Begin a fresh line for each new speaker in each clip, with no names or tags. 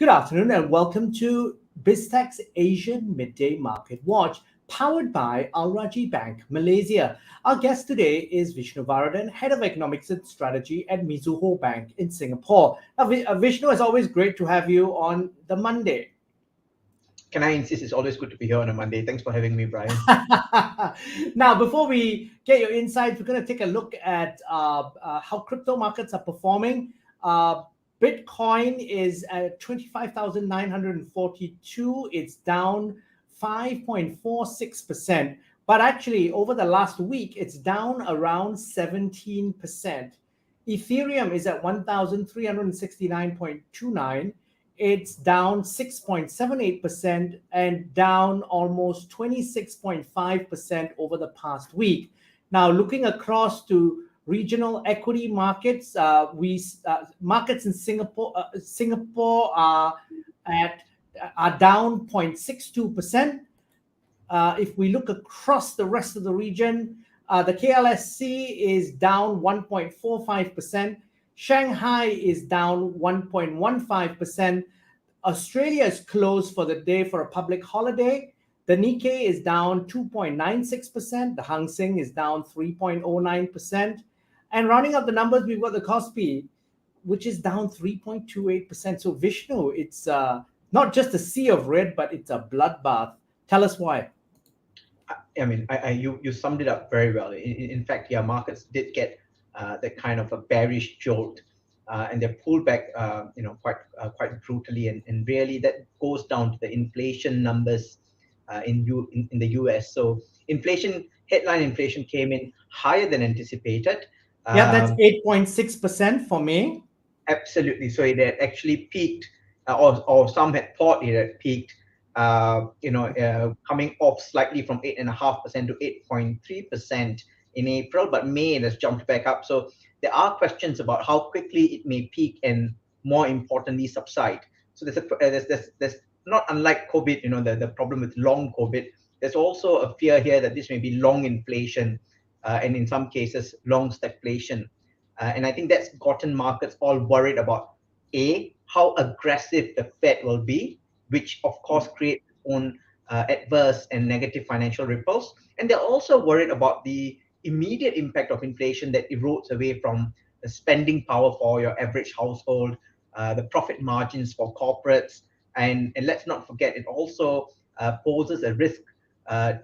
Good afternoon and welcome to Biztech's Asian Midday Market Watch, powered by Rajhi Bank, Malaysia. Our guest today is Vishnu Varathan, Head of Economics and Strategy at Mizuho Bank in Singapore. Vishnu, it's always great to have you on the Monday.
Can I insist it's always good to be here on a Monday? Thanks for having me, Brian.
Now, before we get your insights, we're going to take a look at how crypto markets are performing. Bitcoin is at 25,942. It's down 5.46%. But actually, over the last week, it's down around 17%. Ethereum is at 1,369.29. It's down 6.78% and down almost 26.5% over the past week. Now, looking across to regional equity markets, markets in Singapore are down 0.62%. If we look across the rest of the region, the KLSC is down 1.45%. Shanghai is down 1.15%. Australia is closed for the day for a public holiday. The Nikkei is down 2.96%. The Hang Seng is down 3.09%. And rounding up the numbers, we've got the Kospi, which is down 3.28%. So Vishnu, it's not just a sea of red, but it's a bloodbath. Tell us why.
I mean, you summed it up very well. In fact, markets did get that kind of a bearish jolt, and they pulled back, quite brutally, and really that goes down to the inflation numbers in the US. So headline inflation came in higher than anticipated.
Yeah, that's 8.6% for May.
Absolutely. So it had actually peaked, or some had thought it had peaked, coming off slightly from 8.5% to 8.3% in April, but May it has jumped back up. So there are questions about how quickly it may peak and, more importantly, subside. So there's not unlike COVID, the problem with long COVID. There's also a fear here that this may be long inflation, and in some cases long stagflation. And I think that's gotten markets all worried about how aggressive the Fed will be, which of course creates its own adverse and negative financial ripples. And they're also worried about the immediate impact of inflation that erodes away from the spending power for your average household, the profit margins for corporates, and let's not forget, it also poses a risk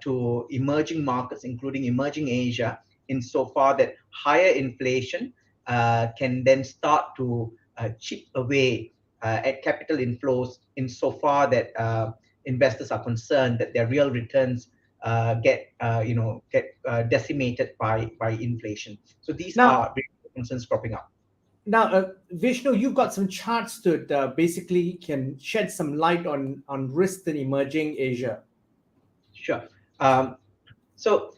to emerging markets, including emerging Asia, insofar that higher inflation can then start to chip away at capital inflows, insofar that investors are concerned that their real returns get decimated by inflation. So these are concerns cropping up.
Now, Vishnu, you've got some charts that basically can shed some light on risks in emerging Asia.
Sure. So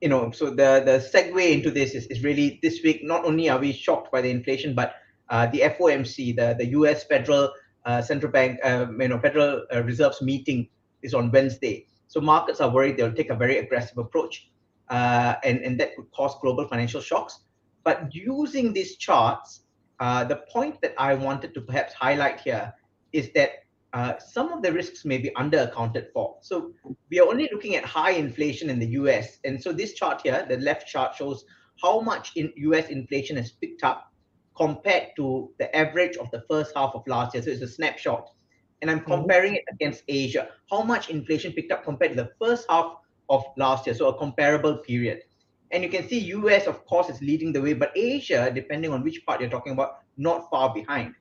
the segue into this is really this week. Not only are we shocked by the inflation, but the FOMC, the U.S. Federal Central Bank, Federal Reserve's meeting is on Wednesday. So markets are worried they'll take a very aggressive approach, and that could cause global financial shocks. But using these charts, the point that I wanted to perhaps highlight here is that some of the risks may be underaccounted for. So we are only looking at high inflation in the US. And so this chart here, the left chart, shows how much US inflation has picked up compared to the average of the first half of last year. So it's a snapshot. And I'm comparing it against Asia. How much inflation picked up compared to the first half of last year, so a comparable period. And you can see US, of course, is leading the way, but Asia, depending on which part you're talking about, not far behind.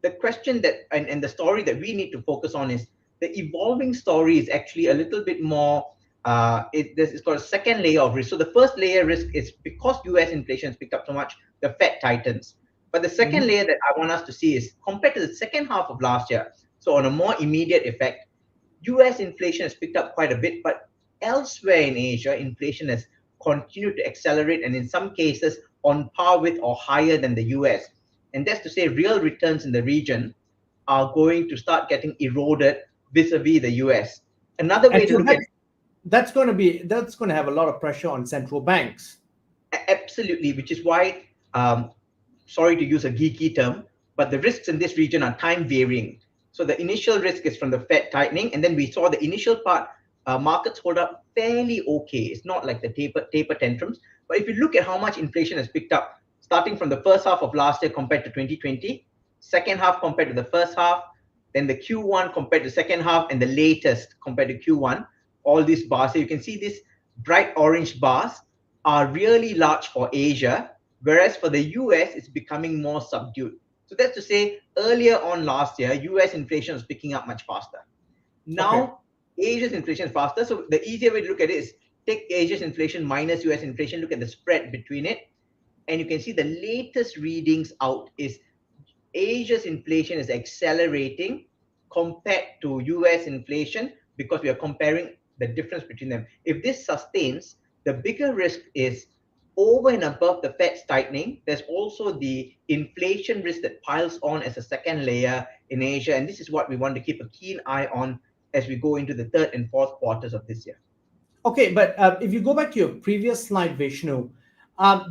The question that, and the story that we need to focus on is the evolving story is actually a little bit more, it's got a second layer of risk. So the first layer risk is because US inflation has picked up so much, the Fed tightens. But the second layer that I want us to see is compared to the second half of last year, so on a more immediate effect, US inflation has picked up quite a bit, but elsewhere in Asia, inflation has continued to accelerate, and in some cases on par with or higher than the US. And that's to say real returns in the region are going to start getting eroded vis-a-vis the US. Another way to look at
that's going to have a lot of pressure on central banks.
Absolutely, which is why, sorry to use a geeky term, but the risks in this region are time varying. So the initial risk is from the Fed tightening, and then we saw the initial part, markets hold up fairly okay. It's not like the taper tantrums. But if you look at how much inflation has picked up, starting from the first half of last year compared to 2020, second half compared to the first half, then the Q1 compared to second half, and the latest compared to Q1, all these bars. So you can see these bright orange bars are really large for Asia, whereas for the US, it's becoming more subdued. So that's to say, earlier on last year, US inflation was picking up much faster. Now, Asia's inflation is faster. So the easier way to look at it is take Asia's inflation minus US inflation, look at the spread between it. And you can see the latest readings out is Asia's inflation is accelerating compared to US inflation because we are comparing the difference between them. If this sustains, the bigger risk is over and above the Fed's tightening. There's also the inflation risk that piles on as a second layer in Asia. And this is what we want to keep a keen eye on as we go into the third and fourth quarters of this year.
Okay, but if you go back to your previous slide, Vishnu,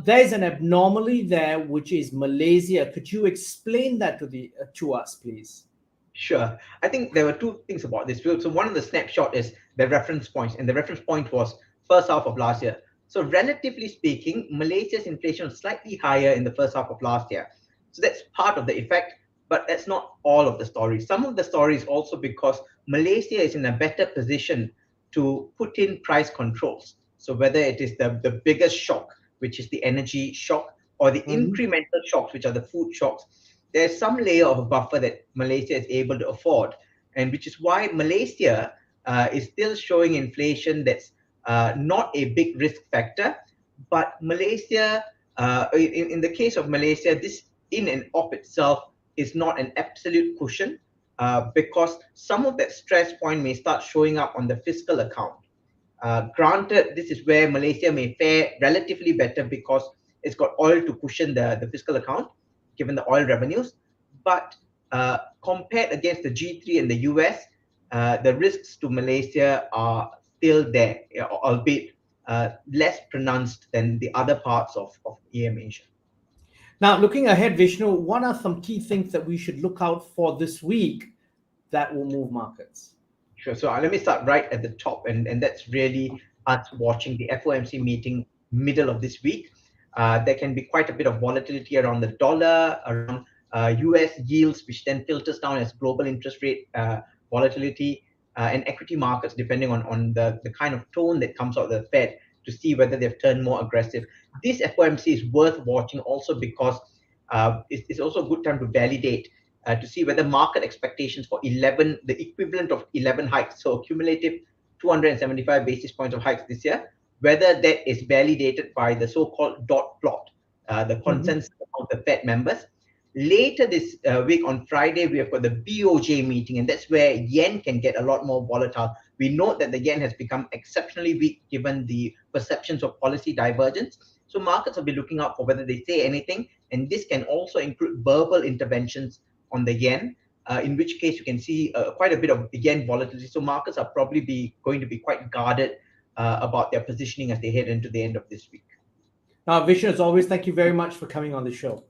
there's an abnormality there, which is Malaysia. Could you explain that to us, please?
Sure. I think there were two things about this. So one of the snapshot is the reference points, and the reference point was first half of last year. So relatively speaking, Malaysia's inflation was slightly higher in the first half of last year. So that's part of the effect, but that's not all of the story. Some of the story is also because Malaysia is in a better position to put in price controls. So whether it is the biggest shock, which is the energy shock, or the incremental shocks, which are the food shocks, there's some layer of a buffer that Malaysia is able to afford, and which is why Malaysia is still showing inflation that's not a big risk factor. But Malaysia, in the case of Malaysia, this in and of itself is not an absolute cushion because some of that stress point may start showing up on the fiscal account. Granted, this is where Malaysia may fare relatively better because it's got oil to cushion the fiscal account, given the oil revenues. But compared against the G3 and the US, the risks to Malaysia are still there, albeit less pronounced than the other parts of EM Asia.
Now, looking ahead, Vishnu, what are some key things that we should look out for this week that will move markets?
Sure. So let me start right at the top, and that's really us watching the FOMC meeting middle of this week. There can be quite a bit of volatility around the dollar, around US yields, which then filters down as global interest rate volatility, and equity markets, depending on the kind of tone that comes out of the Fed to see whether they've turned more aggressive. This FOMC is worth watching also because it's also a good time to validate to see whether market expectations for the equivalent of 11 hikes, so cumulative 275 basis points of hikes this year, whether that is validated by the so-called dot plot, the consensus of the Fed members. Later this week on Friday, we have got the BOJ meeting, and that's where yen can get a lot more volatile. We note that the yen has become exceptionally weak given the perceptions of policy divergence. So markets will be looking out for whether they say anything, and this can also include verbal interventions on the yen, in which case you can see quite a bit of yen volatility. So markets are probably going to be quite guarded about their positioning as they head into the end of this week.
Now, Vishnu, as always, thank you very much for coming on the show.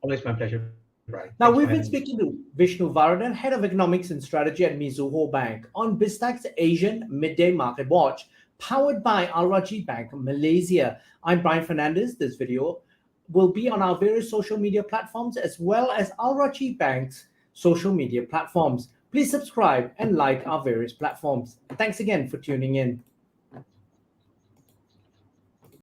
Always my pleasure, Brian.
Now, we've been speaking to Vishnu Varathan, Head of Economics and Strategy at Mizuho Bank, on Biztech's Asian Midday Market Watch, powered by Rajhi Bank, Malaysia. I'm Brian Fernandez. This video will be on our various social media platforms as well as Rajhi Bank's social media platforms. Please subscribe and like our various platforms. Thanks again for tuning in.